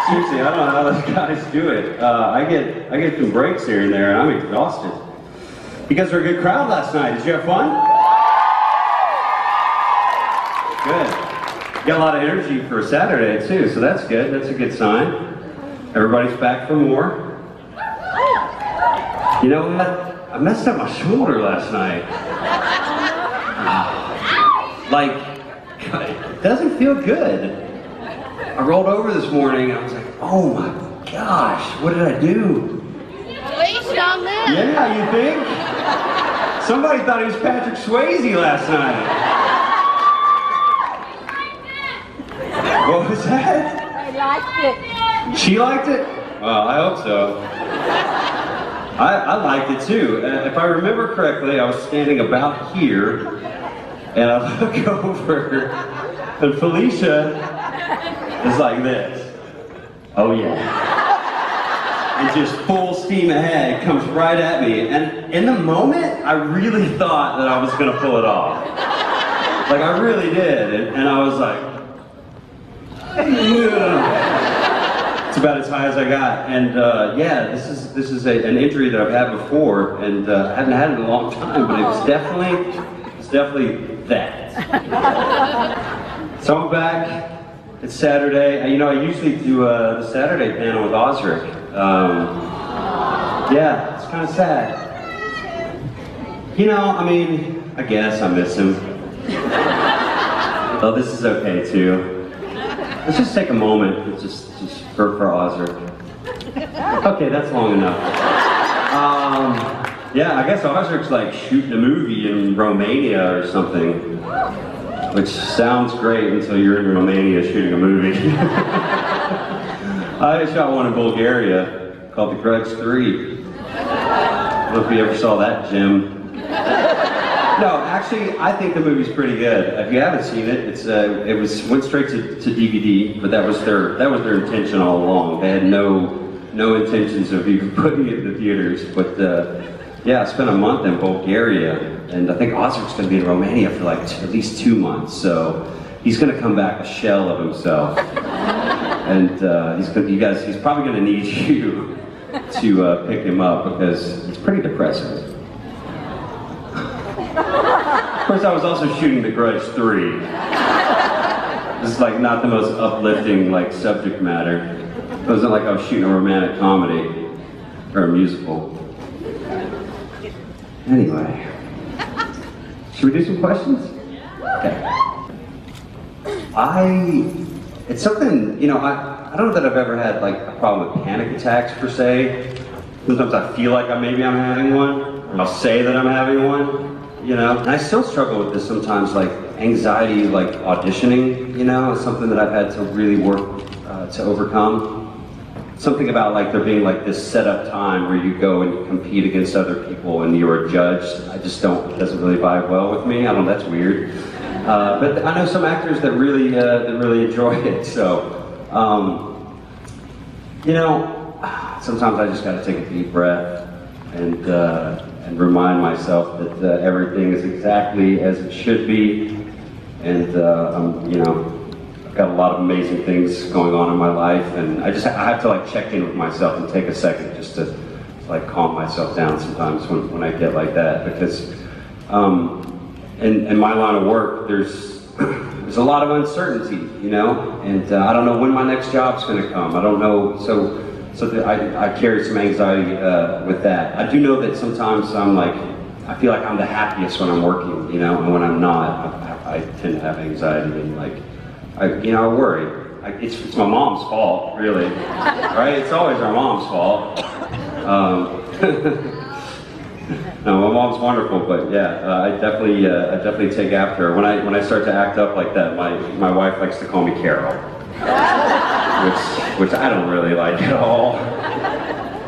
Seriously, I don't know how those guys do it. I get some breaks here and there, and I'm exhausted. You guys were a good crowd last night. Did you have fun? Good. You got a lot of energy for a Saturday too, so that's good. That's a good sign. Everybody's back for more. You know what? I messed up my shoulder last night. Like, it doesn't feel good. I rolled over this morning and I was like, oh my gosh, what did I do? Least on this. Yeah, you think? Somebody thought he was Patrick Swayze last night. What was that? I liked it. She liked it? Well, I hope so. I liked it too. If I remember correctly, I was standing about here, and I look over, and Felicia is like this. Oh yeah. And just full steam ahead, comes right at me. And in the moment, I really thought that I was gonna pull it off. Like I really did. And I was like, it's about as high as I got. And yeah, this is an injury that I've had before, and I haven't had it in a long time, but it's definitely that. So I'm back. It's Saturday. You know, I usually do the Saturday panel with Osric. Yeah, it's kind of sad. You know, I mean, I guess I miss him. Oh, this is okay too. Let's just take a moment, just for Osric. Okay, that's long enough. Yeah, I guess Osric's like shooting a movie in Romania or something. Which sounds great until you're in Romania shooting a movie. I shot one in Bulgaria called The Grudge 3. I don't know if you ever saw that, Jim. No, actually, I think the movie's pretty good. If you haven't seen it, went straight to DVD, but that was their intention all along. They had no intentions of even putting it in the theaters. But yeah, I spent a month in Bulgaria, and I think Osric's going to be in Romania for like at least 2 months. So he's going to come back a shell of himself, and he's probably going to need you to pick him up because it's pretty depressing. Of course, I was also shooting The Grudge 3. This is like not the most uplifting like subject matter. It wasn't like I was shooting a romantic comedy or a musical. Anyway, should we do some questions? Okay. It's something, you know, I don't know that I've ever had like a problem with panic attacks per se. Sometimes I feel like maybe I'm having one, or I'll say that I'm having one. You know, and I still struggle with this sometimes, like anxiety, like auditioning, you know, is something that I've had to really work to overcome. Something about like there being like this set up time where you go and you compete against other people and you're judged. It doesn't really vibe well with me. I don't know, that's weird. But I know some actors that really enjoy it, so, you know, sometimes I just gotta take a deep breath and remind myself that everything is exactly as it should be, and you know, I've got a lot of amazing things going on in my life, and I have to like check in with myself and take a second just to like calm myself down sometimes when I get like that, because in my line of work there's a lot of uncertainty, you know, and I don't know when my next job's going to come. I don't know, so I carry some anxiety with that. I do know that sometimes I feel like I'm the happiest when I'm working, you know, and when I'm not, I tend to have anxiety and like, I worry. It's my mom's fault, really, right? It's always our mom's fault. No, my mom's wonderful, but yeah, I definitely take after her. When I start to act up like that, my wife likes to call me Carol. Which I don't really like at all.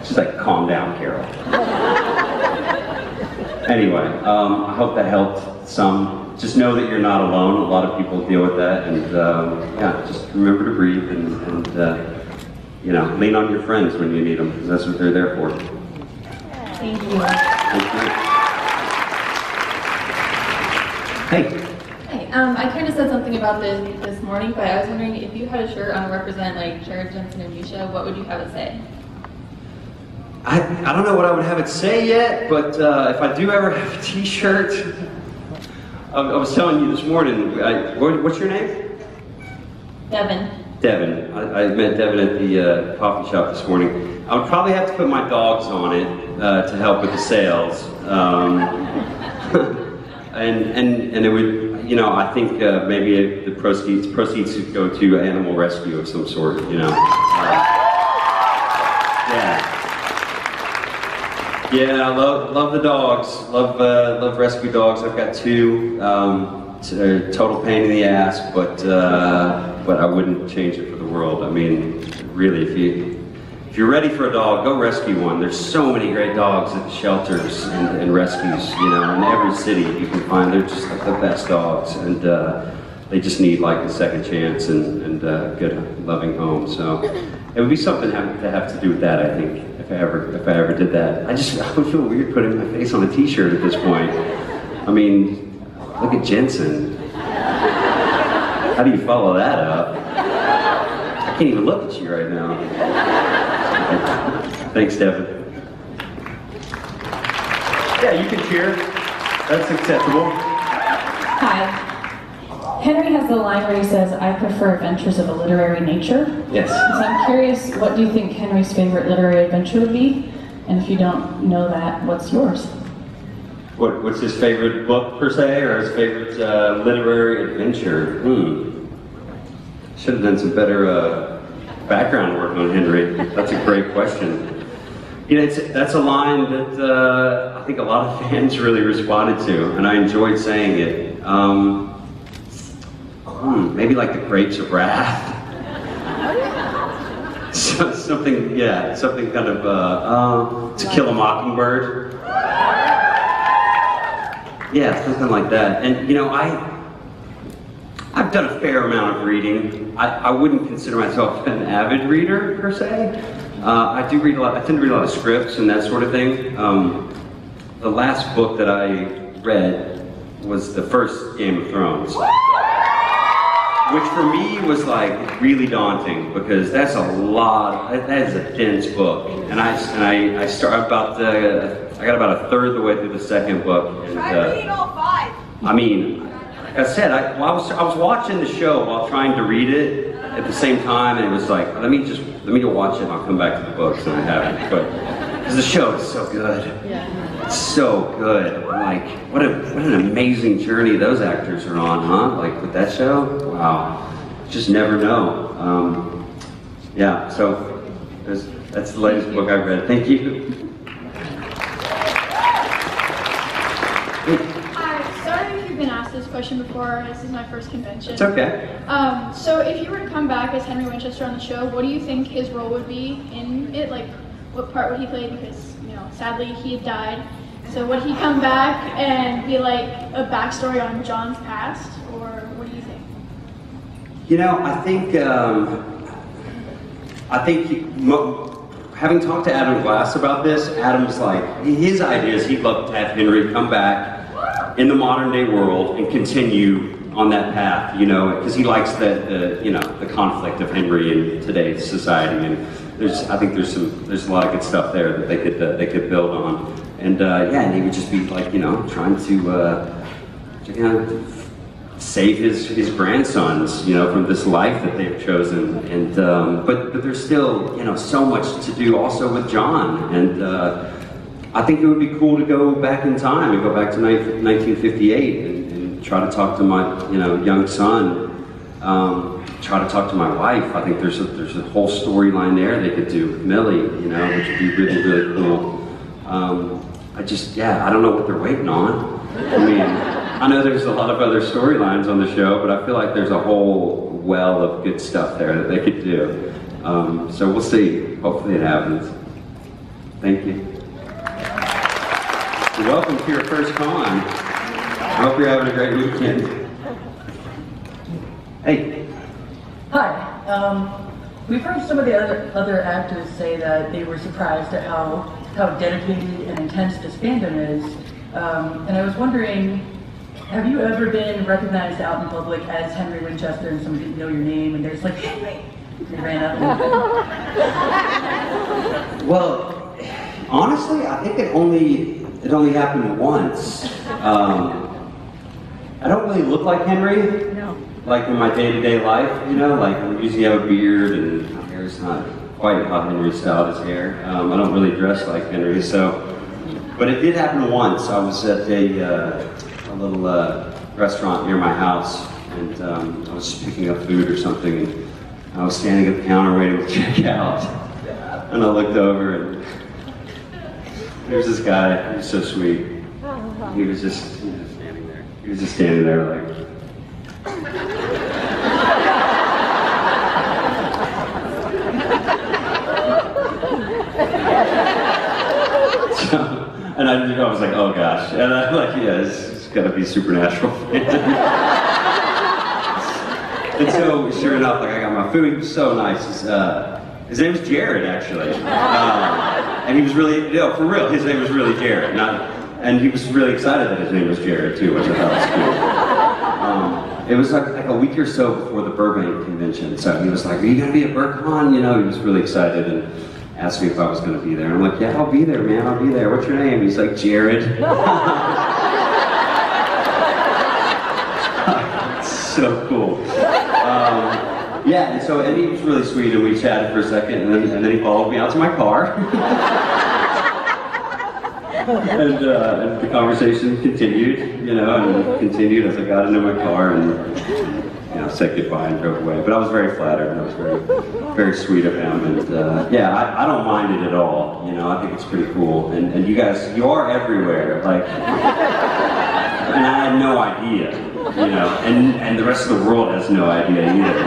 She's like, calm down, Carol. Anyway, I hope that helped some. Just know that you're not alone. A lot of people deal with that, and yeah, just remember to breathe and you know, lean on your friends when you need them, because that's what they're there for. Thank you. Thank you. Hey. Hey. I kind of said something about this morning, but I was wondering if you had a shirt on represent like Jared, Jensen, and Misha, what would you have it say? I don't know what I would have it say yet, but if I do ever have a t-shirt, I was telling you this morning, what's your name? Devin. Devin. I met Devin at the coffee shop this morning. I would probably have to put my dogs on it to help with the sales. And it would, you know, I think maybe the proceeds would go to animal rescue of some sort, you know. Yeah, I love the dogs. Love rescue dogs. I've got 2. They're a total pain in the ass, but I wouldn't change it for the world. I mean, really, if you're ready for a dog, go rescue one. There's so many great dogs at the shelters and rescues, you know, in every city you can find. They're just like the best dogs, and they just need like a second chance and a good, loving home. So it would be something to have to do with that, I think, if I ever did that. I would feel weird putting my face on a t-shirt at this point. I mean, look at Jensen. How do you follow that up? I can't even look at you right now. Thanks, Devin. Yeah, you can cheer. That's acceptable. Hi. Henry has the line where he says, "I prefer adventures of a literary nature." Yes. So I'm curious, what do you think Henry's favorite literary adventure would be? And if you don't know that, what's yours? What's his favorite book, per se, or his favorite literary adventure? Should have done some better background work on Henry. That's a great question. You know, that's a line that I think a lot of fans really responded to, and I enjoyed saying it. Maybe like The Grapes of Wrath. Something kind of To Kill a Mockingbird. Yeah, something like that. And you know, I've done a fair amount of reading. I wouldn't consider myself an avid reader per se. I tend to read a lot of scripts and that sort of thing. The last book that I read was the first Game of Thrones, which for me was like really daunting because that's a lot. That is a dense book, and I got about a third of the way through the second book. And, Try reading all 5. I mean, like I said, I was watching the show while trying to read it at the same time, and it was like, let me go watch it and I'll come back to the books, and I haven't. But because the show is so good, it's so good. Like, what an amazing journey those actors are on, huh? Like with that show, wow, just never know. Yeah, so that's the latest book I've read. Thank you. Sorry if you've been asked this question before. This is my first convention. It's okay. So if you were to come back as Henry Winchester on the show, what do you think his role would be in it? Like, what part would he play? Because, you know, sadly he had died. So would he come back and be like a backstory on John's past, or what do you think? You know, I think having talked to Adam Glass about this, Adam's like, his idea is he'd love to have Henry come back in the modern day world and continue on that path, you know, because he likes the conflict of Henry in today's society, and I think there's a lot of good stuff there that they could build on, and and he would just be like, you know, trying to save his grandsons, you know, from this life that they've chosen, and but there's still, you know, so much to do also with John, and I think it would be cool to go back in time and go back to 1958 and try to talk to my, you know, young son, try to talk to my wife. I think there's a whole storyline there they could do with Millie, you know, which would be really, really cool. I don't know what they're waiting on. I mean, I know there's a lot of other storylines on the show, but I feel like there's a whole well of good stuff there that they could do. So we'll see. Hopefully it happens. Thank you. You're welcome to your first con. I hope you're having a great weekend. Hey. Hi. We've heard some of the other actors say that they were surprised at how dedicated and intense this fandom is. And I was wondering, Have you ever been recognized out in public as Henry Winchester and somebody didn't know your name and they're just like, Henry? They ran up and Well, honestly, I think it only happened once. I don't really look like Henry. No. Like in my day-to-day life, you know, like I usually have a beard and my hair's not quite how Henry styled his hair. I don't really dress like Henry, so. But it did happen once. I was at a little restaurant near my house, and I was just picking up food or something, and I was standing at the counter waiting to check out, and I looked over, and there's this guy. He was so sweet. He was just standing there. He was just standing there like. And I was like, oh gosh. And I'm like, yeah, it's gotta be supernatural. And so, sure enough, like I got my food. He was so nice. His name was Jared, actually. And he was really, for real, his name was really Jared. And he was really excited that his name was Jared too, which I thought was cool. It was like a week or so before the Burbank convention. So he was like, are you gonna be at BurCon? You know, he was really excited and asked me if I was going to be there. And I'm like, yeah, I'll be there, man. I'll be there. What's your name? He's like, Jared. So cool. Yeah, and he was really sweet, and we chatted for a second, and then he followed me out to my car. And the conversation continued, you know, and continued as I got into my car and, you know, said goodbye and drove away. But I was very flattered, and it was very, very sweet of him. And yeah, I don't mind it at all. You know, I think it's pretty cool. And you guys, you are everywhere. Like, and I had no idea, you know, and the rest of the world has no idea either,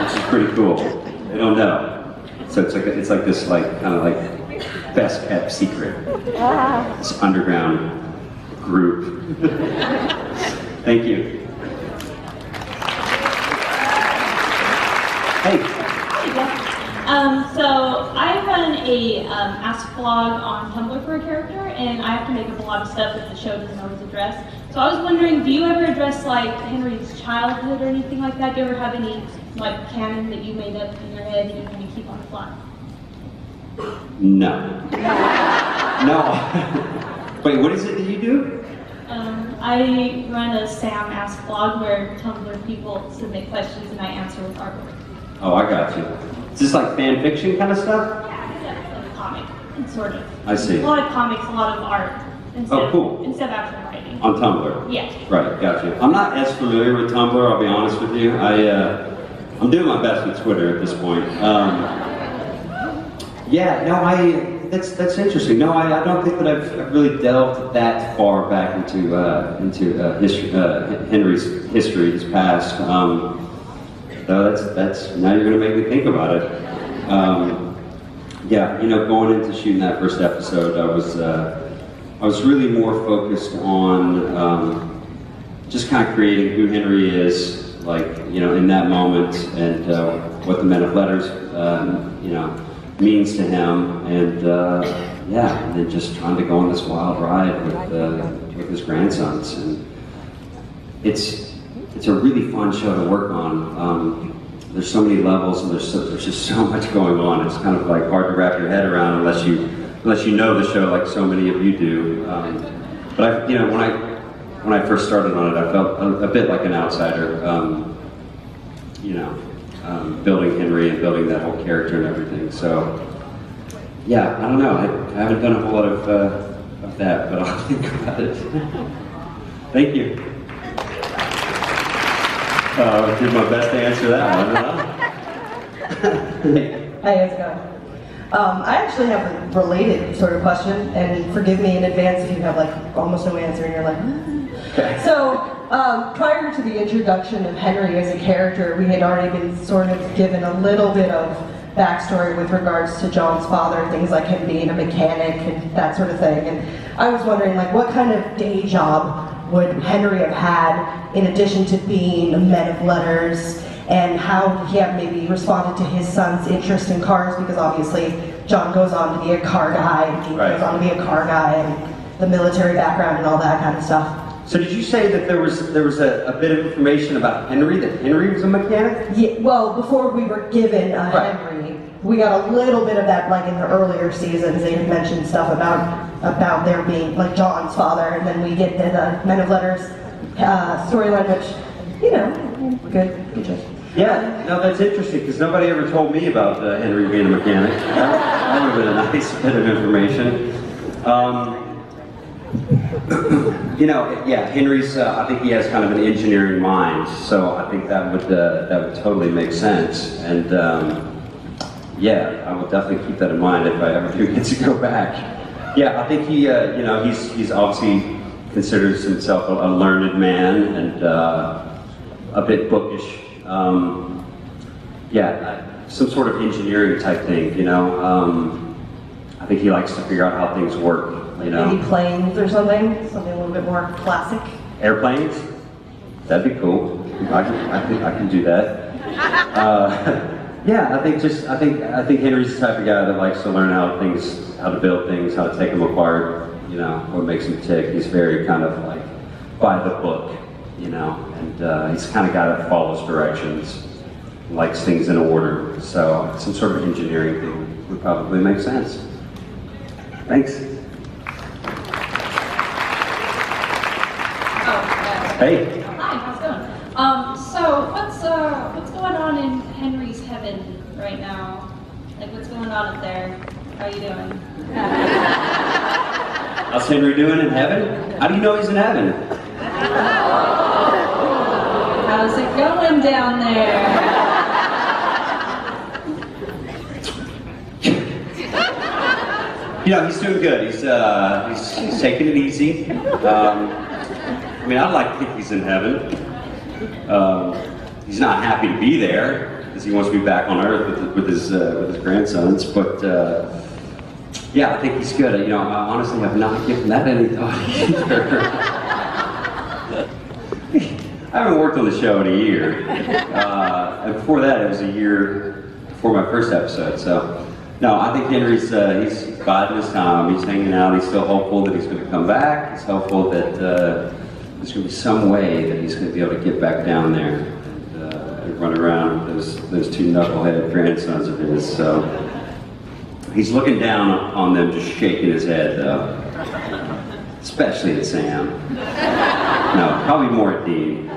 which is pretty cool. They don't know. So it's like this kind of like best kept secret. This underground group. Thank you. Hey. So I run a Ask blog on Tumblr for a character, and I have to make up a lot of stuff that the show doesn't always address. So I was wondering, do you ever address like Henry's childhood or anything like that? Do you ever have any like canon that you made up in your head that you kind of keep on the fly? No. No. Wait, what is it that you do? I run a Sam Ask blog where Tumblr people submit questions and I answer with artwork. Oh, I got you. Is this like fan fiction kind of stuff? Yeah, it's like a comic, sort of. I see. A lot of comics, a lot of art. Oh, cool. Instead of actual writing. On Tumblr? Yeah. Right, got you. I'm not as familiar with Tumblr, I'll be honest with you. I'm doing my best with Twitter at this point. Yeah, no, that's interesting. No, I don't think that I've really delved that far back into history, Henry's history, his past. So that's now you're going to make me think about it. Yeah, you know, going into shooting that first episode, I was really more focused on just kind of creating who Henry is, like, you know, in that moment, and what the Men of Letters, you know, means to him, and yeah, and then just trying to go on this wild ride with his grandsons, and it's a really fun show to work on. There's so many levels, and there's just so much going on. It's kind of like hard to wrap your head around unless you know the show like so many of you do. But you know, when I first started on it, I felt a bit like an outsider. You know, building Henry and building that whole character and everything. So yeah, I don't know. I haven't done a whole lot of that, but I'll think about it. Thank you. I'll do my best to answer that one. Hi, how's it going? I actually have a related sort of question, and forgive me in advance if you have like almost no answer and you're like, okay. So, prior to the introduction of Henry as a character, we had already been sort of given a little bit of backstory with regards to John's father, things like him being a mechanic and that sort of thing. And I was wondering, like, what kind of day job would Henry have had in addition to being a man of letters, and how he had maybe responded to his son's interest in cars, because obviously John goes on to be a car guy, and he goes on to be a car guy, and the military background and all that kind of stuff. So did you say that there was a bit of information about Henry, that Henry was a mechanic? Yeah, well, before we were given a Henry, we got a little bit of that like in the earlier seasons. They had mentioned stuff about there being like John's father, and then we get the Men of Letters storyline, which, you know, good job. Yeah, no, that's interesting, because nobody ever told me about Henry being a mechanic. That would have been a nice bit of information. You know, yeah, Henry's, I think he has kind of an engineering mind, so I think that would totally make sense. And yeah, I will definitely keep that in mind if I ever do get to go back. Yeah, I think he, you know, he's obviously considers himself a learned man and a bit bookish. Yeah, some sort of engineering type thing, you know. I think he likes to figure out how things work, you know. Maybe planes or something a little bit more classic. Airplanes? That'd be cool. I can do that. Yeah, I think Henry's the type of guy that likes to learn how to build things, how to take them apart, you know, what makes him tick. He's very kind of like by the book, you know, and he's the kind of guy that follows directions, likes things in order. So some sort of engineering thing would probably make sense. Thanks. Hey. Hi, how's it going? So what's going on in Henry's heaven right now? Like, what's going on up there? How are you doing? How's Henry doing in heaven? How do you know he's in heaven? How's it going down there? You know, he's doing good. He's taking it easy. I mean, I'd like to think he's in heaven. He's not happy to be there because he wants to be back on Earth with his grandsons. But yeah, I think he's good. You know, I honestly have not given that any thought either. I haven't worked on the show in a year, and before that, it was a year before my first episode. So, no, I think Henry's he's biding his time. He's hanging out. He's still hopeful that he's going to come back. He's hopeful that there's going to be some way that he's going to be able to get back down there and run around with those two knucklehead grandsons of his. So he's looking down on them, just shaking his head, though. Especially at Sam. No, probably more at Dean.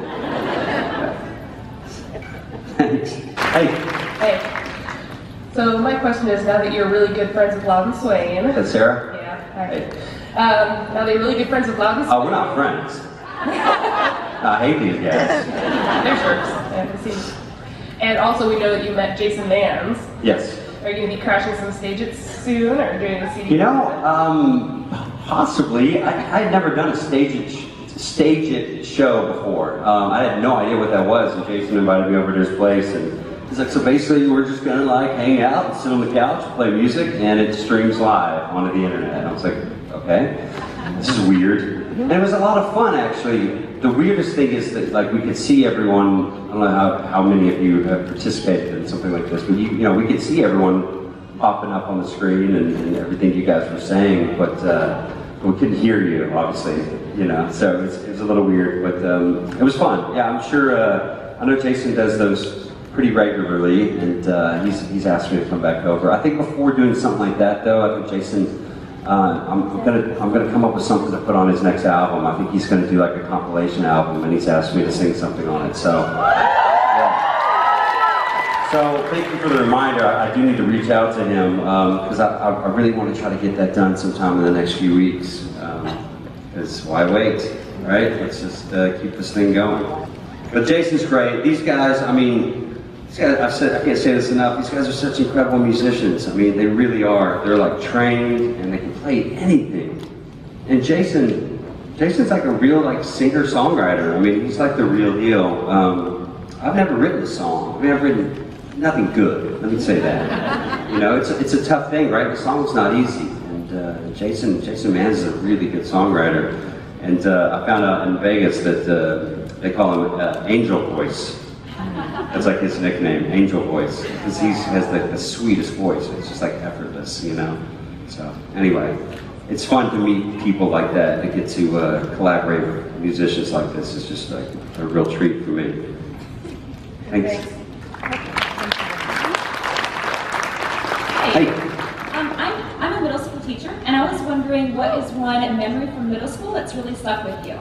Thanks. Hey. Hey. So my question is, now that you're really good friends with Loud and Swain. That's Sarah? Yeah, hi. Now that you're really good friends with Loud and Swain. Oh, we're not friends. I hate these guys. They're jerks. I see. And also we know that you met Jason Mans. Yes. Are you going to be crashing some stages soon, or doing a CD? You know, possibly. I had never done a stage it show before. I had no idea what that was, and Jason invited me over to his place, and he's like, so basically we're just gonna like hang out and sit on the couch, play music, and it streams live onto the internet. And I was like, okay, this is weird. And it was a lot of fun, actually. The weirdest thing is that like we could see everyone. I don't know how many of you have participated in something like this, but you know, we could see everyone popping up on the screen and everything you guys were saying, but we couldn't hear you, obviously, you know, so it was a little weird, but it was fun. Yeah, I'm sure, I know Jason does those pretty regularly, and he's asked me to come back over. I think before doing something like that, though, I think Jason, I'm gonna come up with something to put on his next album. I think he's gonna do like a compilation album, and he's asked me to sing something on it, so. Yeah. So thank you for the reminder. I do need to reach out to him, because I really want to try to get that done sometime in the next few weeks. Because why wait, right? Let's just keep this thing going. But Jason's great. These guys, I mean, these guys, I can't say this enough, these guys are such incredible musicians. I mean, they really are. They're like trained, and they can play anything. And Jason's like a real like singer-songwriter. I mean, he's like the real deal. I've never written a song. I mean, I've written nothing good, let me say that. You know, it's a tough thing, right? The song's not easy. And Jason Mans is a really good songwriter. And I found out in Vegas that they call him Angel Voice. That's like his nickname, Angel Voice. Because he has the sweetest voice. It's just like effortless, you know? So, anyway, it's fun to meet people like that, to get to collaborate with musicians like this. It's just like a real treat for me. Thanks. Hey. I'm a middle school teacher, and I was wondering, what is one memory from middle school that's really stuck with you?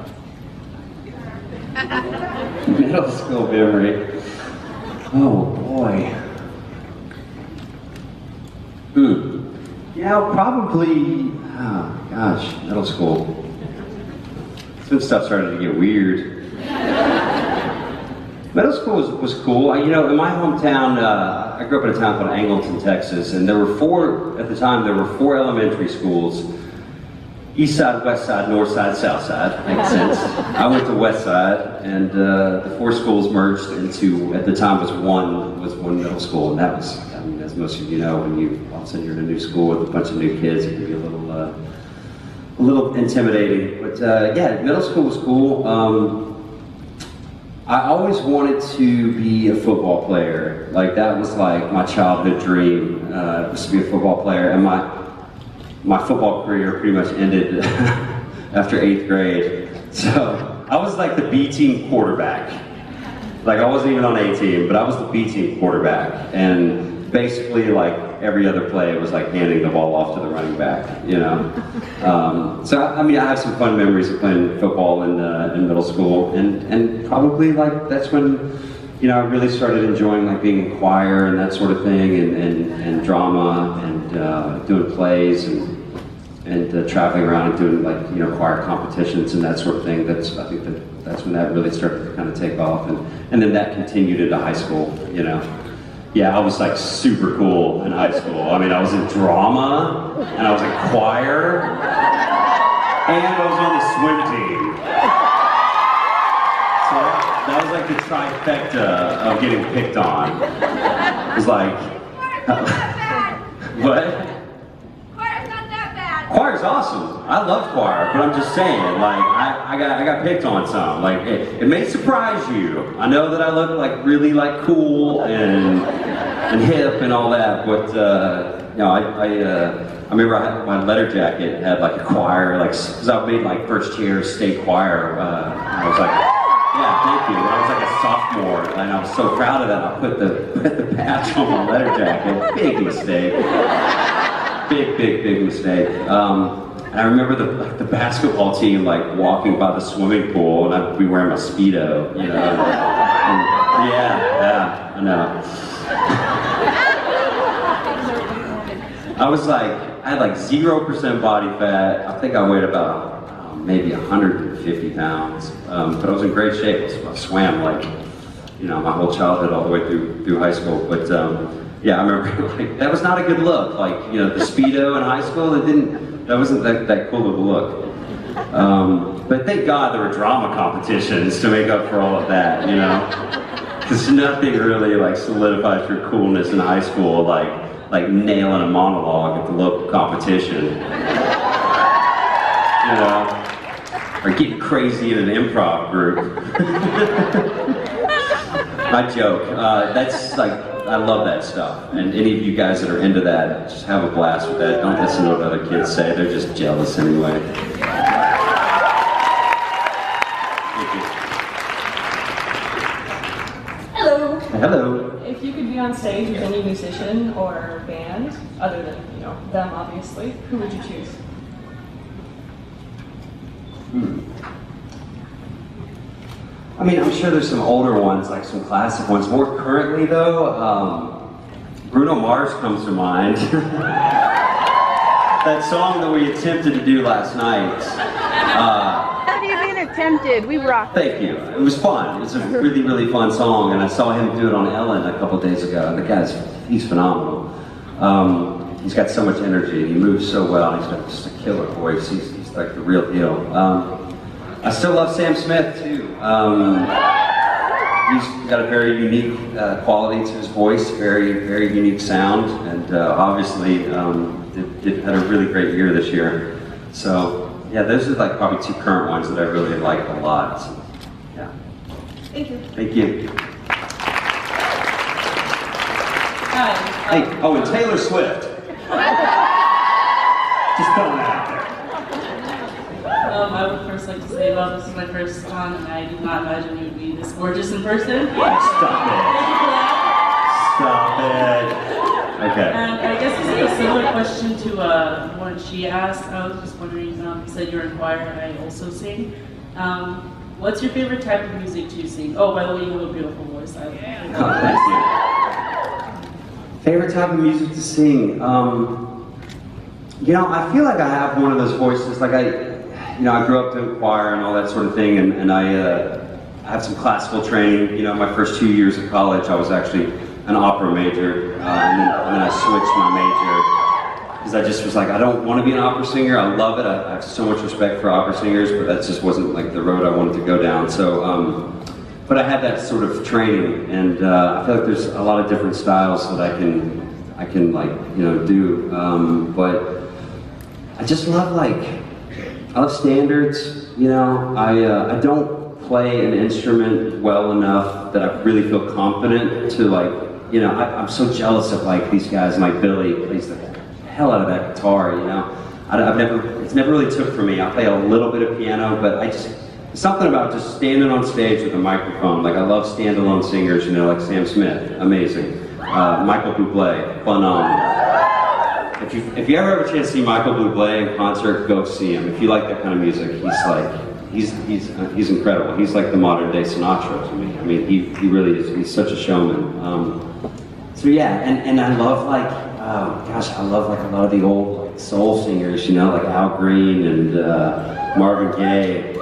Middle school memory. Oh boy. Yeah, probably, oh gosh, middle school. Some stuff started to get weird. Middle school was cool. You know, in my hometown, I grew up in a town called Angleton, Texas, and there were at the time, there were 4 elementary schools. East side, west side, north side, south side, makes sense. I went to west side, and the 4 schools merged into, at the time was one middle school, and that was, I mean, as most of you know, when you all of a sudden you're in a new school with a bunch of new kids, it can be a little intimidating. But yeah, middle school was cool. I always wanted to be a football player. Like, that was like my childhood dream, was to be a football player, and my football career pretty much ended after 8th grade. So I was like the B team quarterback. Like, I wasn't even on A team, but I was the B team quarterback. And basically, like, every other play was like handing the ball off to the running back, you know? So, I mean, I have some fun memories of playing football in middle school. And probably, like, that's when, you know, I really started enjoying, like, being in choir and that sort of thing, and drama, and doing plays, and traveling around and doing, like, you know, choir competitions and that sort of thing. I think that's when that really started to kind of take off, and then that continued into high school, you know. Yeah, I was like super cool in high school. I mean, I was in drama, and I was in choir, and I was on the swim team. So that was like the trifecta of getting picked on. It was like, what? Choir's awesome. I love choir, but I'm just saying, like, I got picked on some. Like, it may surprise you. I know that I look like really like cool and hip and all that, but you know, I remember my letter jacket had like a choir, like, because I made like first chair state choir. I was like, yeah, thank you. When I was like a sophomore, and I was so proud of that, I put the patch on my letter jacket. Big mistake. Big mistake. And I remember the basketball team, like, walking by the swimming pool, and I'd be wearing my Speedo, you know. Yeah, I know. I had like 0% body fat. I think I weighed about maybe 150 pounds, but I was in great shape. I swam, like, you know, my whole childhood all the way through high school. But yeah, I remember, like, that was not a good look. Like, you know, the Speedo in high school, that wasn't that cool of a look. But thank God there were drama competitions to make up for all of that, you know? Because nothing really, like, solidifies your coolness in high school, like nailing a monologue at the local competition. You know? Or getting crazy in an improv group. I joke. That's like, I love that stuff. And any of you guys that are into that, just have a blast with that. Don't listen to what other kids say. They're just jealous anyway. Thank you. Hello. Hello. If you could be on stage with any musician or band, other than, you know, them obviously, who would you choose? I mean, I'm sure there's some older ones, like some classic ones. More currently, though, Bruno Mars comes to mind. That song that we attempted to do last night. Have you been attempted? We rocked. Thank you. It was fun. It's a really, really fun song, and I saw him do it on Ellen a couple days ago. The guy's, he's phenomenal. He's got so much energy. He moves so well. He's got just a killer voice. He's like the real deal. I still love Sam Smith too. He's got a very unique quality to his voice, very, very unique sound, and obviously had a really great year this year. So yeah, those are like probably two current ones that I really like a lot. So, yeah. Thank you. Thank you. Hi. Hey, oh, and Taylor Swift. Just throwing that out there. I would first like to say, well, this is my first con, and I did not imagine you would be this gorgeous in person. Stop it. Stop it. Okay. And I guess this is a similar question to one she asked. I was just wondering, you said you're in choir, and I also sing. What's your favorite type of music to sing? Oh, by the way, you have a beautiful voice. Thank you. Favorite type of music to sing? You know, I feel like I have one of those voices, like I grew up doing choir and all that sort of thing, and I have some classical training. You know, my first 2 years of college, I was actually an opera major, and then I switched my major, because I just was like, I don't want to be an opera singer. I love it. I have so much respect for opera singers, but that just wasn't like the road I wanted to go down. So, but I had that sort of training, and I feel like there's a lot of different styles that I can like, you know, do, but I just love I love standards, you know. I don't play an instrument well enough that I really feel confident to like, you know, I'm so jealous of like these guys, like Billy plays the hell out of that guitar, you know. It's never really took for me. I play a little bit of piano, but something about just standing on stage with a microphone. Like I love standalone singers, you know, like Sam Smith, amazing. Michael Bublé, phenomenal. If you ever have a chance to see Michael Bublé in concert, go see him. If you like that kind of music, he's incredible. He's like the modern day Sinatra to me. I mean, he really is. He's such a showman. So yeah, and I love like, I love like a lot of the old like soul singers, you know, like Al Green and Marvin Gaye,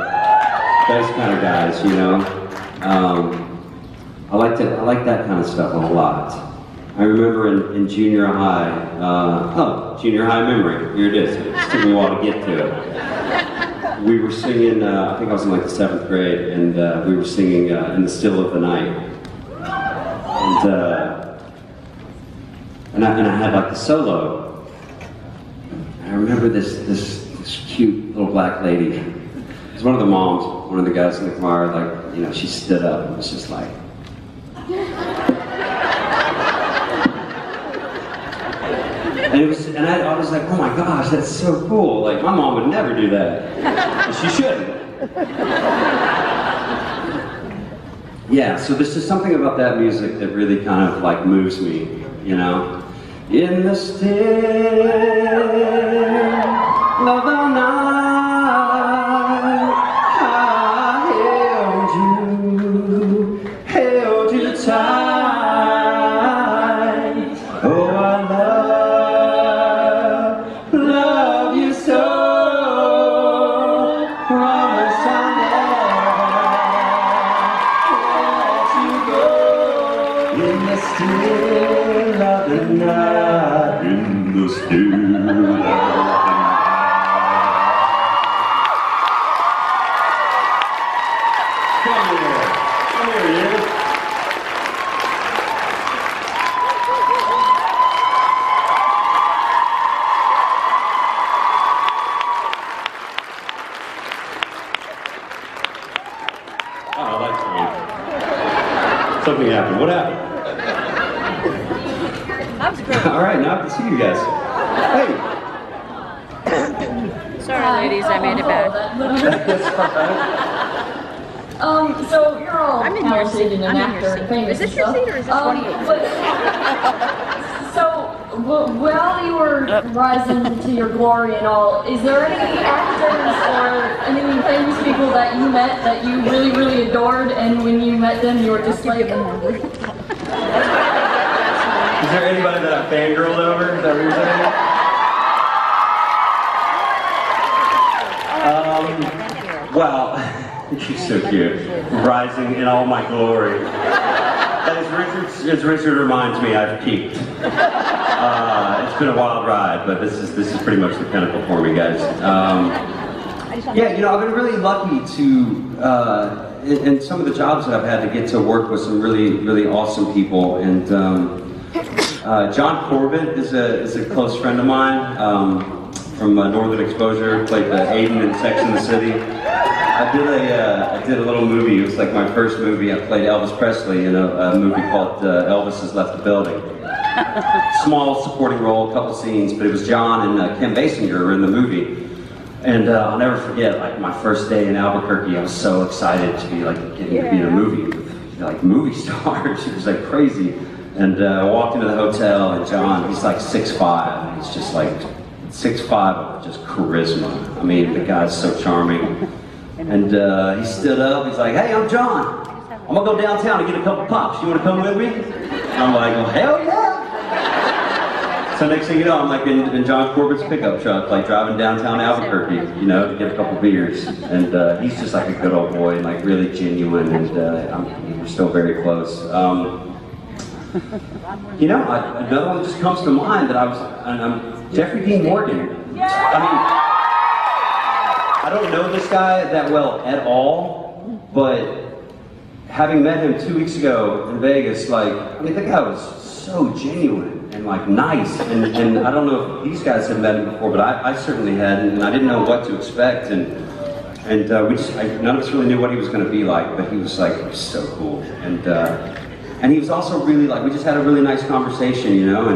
those kind of guys, you know. I like that kind of stuff a lot. I remember in junior high, junior high memory, here it is. It took me a while to get to it. We were singing, I think I was in like the 7th grade, and we were singing In the Still of the Night. And I had like the solo. And I remember this cute little black lady. It was one of the moms, one of the guys in the choir, like, you know, she stood up and was just like, and I was like, oh my gosh, that's so cool. Like, my mom would never do that. And she shouldn't. Yeah, so there's just something about that music that really kind of like moves me, you know? In the still of the night, I held you tight. Oh, I love you so. Promise I'll never let you go. In the still of the night, in the still of the night. Come here, you. Oh, I like that one. Something happened. What happened? That was great. All right, now I can see you guys. Hey. Sorry, ladies, I made it bad. So you're all I'm in your seat. talented and an actor and famous. Is this your seat or is this 28? While you were rising to your glory and all, is there any actors or any famous people that you met that you really, really adored, and when you met them, you were just like, Is there anybody that I fangirled over? Is that what you're saying? Well, she's so cute. Rising in all my glory. As Richard reminds me, I've peaked. It's been a wild ride, but this is pretty much the pinnacle for me, guys. Yeah, you know, I've been really lucky to, in some of the jobs that I've had, to get to work with some really, really awesome people. And John Corbett is a close friend of mine from Northern Exposure. Played Aiden in Sex and the City. I did a little movie. It was like my first movie. I played Elvis Presley in a movie called Elvis Has Left the Building. Small supporting role, a couple scenes, but it was John and Kim Basinger were in the movie. And I'll never forget, like my first day in Albuquerque, I was so excited to be like getting to be in a movie with like movie stars. It was like crazy. And I walked into the hotel, and John, he's like 6'5", and he's just like 6'5", just charisma. I mean, the guy's so charming. And he stood up, he's like, "Hey, I'm John. I'm gonna go downtown and get a couple pops. You wanna come with me?" And I'm like, "Well, hell yeah!" So next thing you know, I'm like in John Corbett's pickup truck, like driving downtown Albuquerque, you know, to get a couple beers. And he's just like a good old boy, and like really genuine, and we're still very close. You know, another one just comes to mind that Jeffrey Dean Morgan. I mean, I don't know this guy that well at all, but having met him 2 weeks ago in Vegas, like, I mean, the guy was so genuine and like nice, and I don't know if these guys had met him before, but I certainly hadn't, and I didn't know what to expect, and we just, none of us really knew what he was going to be like, but he was like so cool, and he was also really like, we just had a really nice conversation, you know,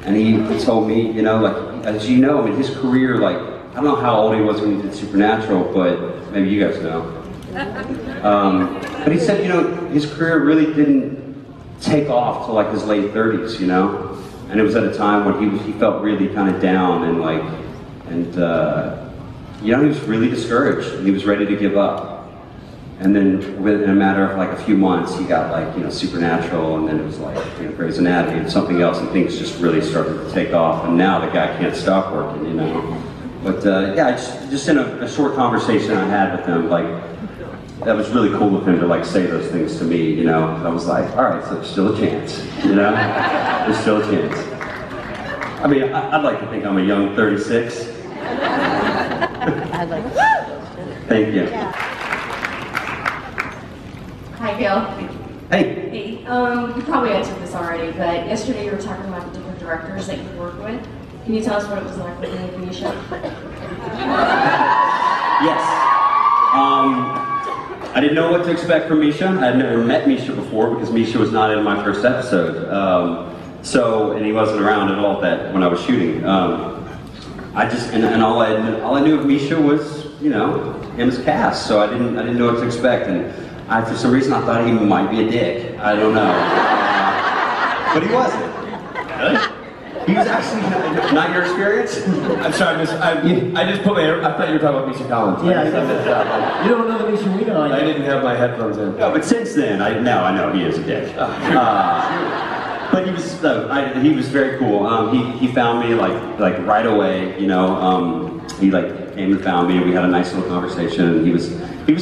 and he told me, you know, like, as you know, I mean, his career, like, I don't know how old he was when he did Supernatural, but maybe you guys know. But he said, you know, his career really didn't take off till like his late 30s, you know? And it was at a time when he felt really kind of down and like, you know, he was really discouraged and he was ready to give up. And then within a matter of like a few months, he got like, you know, Supernatural, and then it was like, you know, Grey's Anatomy and something else, and things just really started to take off, and now the guy can't stop working, you know? But yeah, just in a short conversation I had with him, like, that was really cool of him to like say those things to me, you know? I was like, all right, so there's still a chance, you know? There's still a chance. I mean, I'd like to think I'm a young 36. I'd like to. Thank you. Hi, Gil. Hey. Hey. You probably answered this already, but yesterday you were talking about the different directors that you worked with. Can you tell us what it was like working with Misha? Yes. I didn't know what to expect from Misha. I had never met Misha before because Misha was not in my first episode. And he wasn't around at all when I was shooting. I just, and all I knew of Misha was, you know, him as Cass. So I didn't know what to expect. And for some reason I thought he might be a dick. I don't know. But he wasn't. Really? He was actually not your experience? I'm sorry, I just put my, I thought you were talking about Misha Collins. Yeah, you don't know the Misha we know. I didn't have my headphones in. No, but since then, I know he is a dick. But he was very cool. He found me like right away, you know. He like came and found me, and we had a nice little conversation. And he was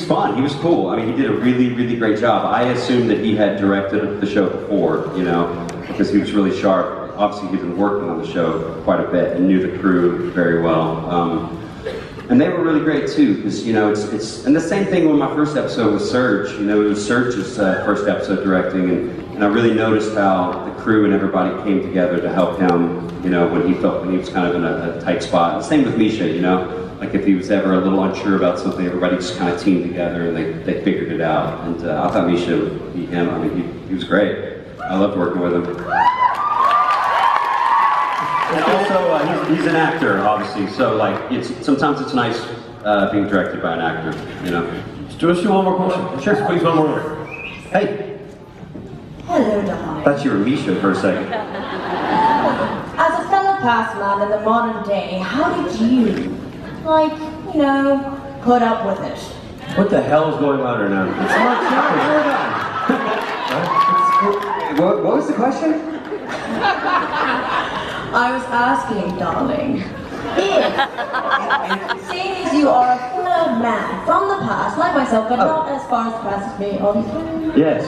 fun. He was cool. I mean, he did a really, really great job. I assumed that he had directed the show before, you know, because he was really sharp. Obviously, he'd been working on the show quite a bit and knew the crew very well. And they were really great too, because, you know, it's and the same thing with my first episode with Serge. You know, it was Serge's first episode directing, and I really noticed how the crew and everybody came together to help him, you know, when he was kind of in a tight spot. And the same with Misha, you know, like if he was ever a little unsure about something, everybody just kind of teamed together and they figured it out. And I thought Misha, he was great. I loved working with him. And also, he's an actor, obviously, so like, sometimes it's nice being directed by an actor, you know. Do us one more question. Sure, please, one more. Hey. Hello, darling. Thought you were Misha for a second. As a fellow past man in the modern day, how did you, like, you know, put up with it? What the hell is going on right now? It's What was the question? I was asking, darling, if, seeing as you are a fellow man from the past, like myself, but not as far as the past as me, obviously. Yes.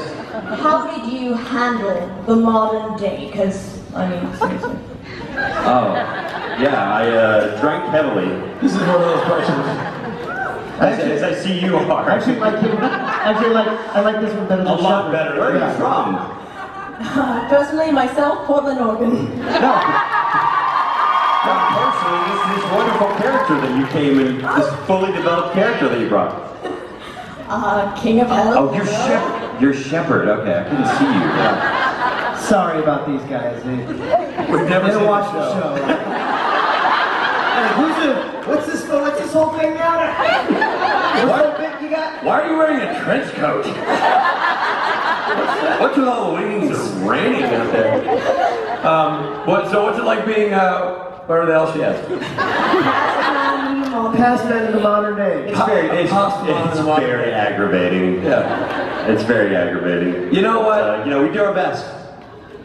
How did you handle the modern day? Because, I mean, seriously. Oh, yeah, I drank heavily. This is one of those questions. As I see you are. I like this one better than a lot better. Where are you from? Personally, myself, Portland, Oregon. Not personally, this wonderful character that you came in, this fully developed character that you brought. King of Hell. Oh, you're Shepherd. Okay, I couldn't see you. Yeah. Sorry about these guys. We've never watched the show. What's this whole thing? hanging out. What's so big you got? Why are you wearing a trench coat? What's with all the wings? It's raining out there. So what's it like being, whatever the hell she asked? Pass that in the modern day. It's very aggravating. Yeah. It's very aggravating. You know what? We do our best.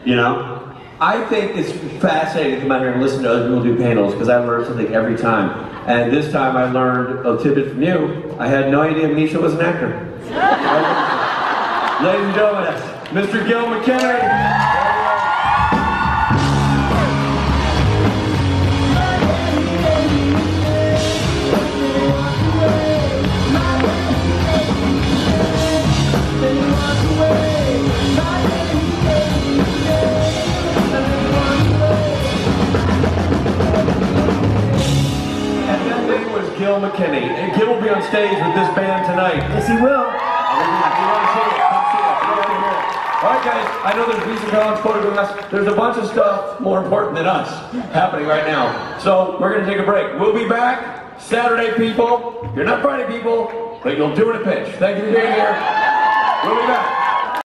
You know? I think it's fascinating to come out here and listen to other people do panels because I learn something every time. And this time I learned a tidbit from you. I had no idea Misha was an actor. Ladies and gentlemen, Mr. Gil McKinney. Gil McKinney. And Gil will be on stage with this band tonight. Yes, he will. Alright guys, I know there's music on, photographs, there's a bunch of stuff more important than us happening right now. So we're going to take a break. We'll be back Saturday, people. You're not Friday, people, but you'll do it a pitch. Thank you for being here. We'll be back.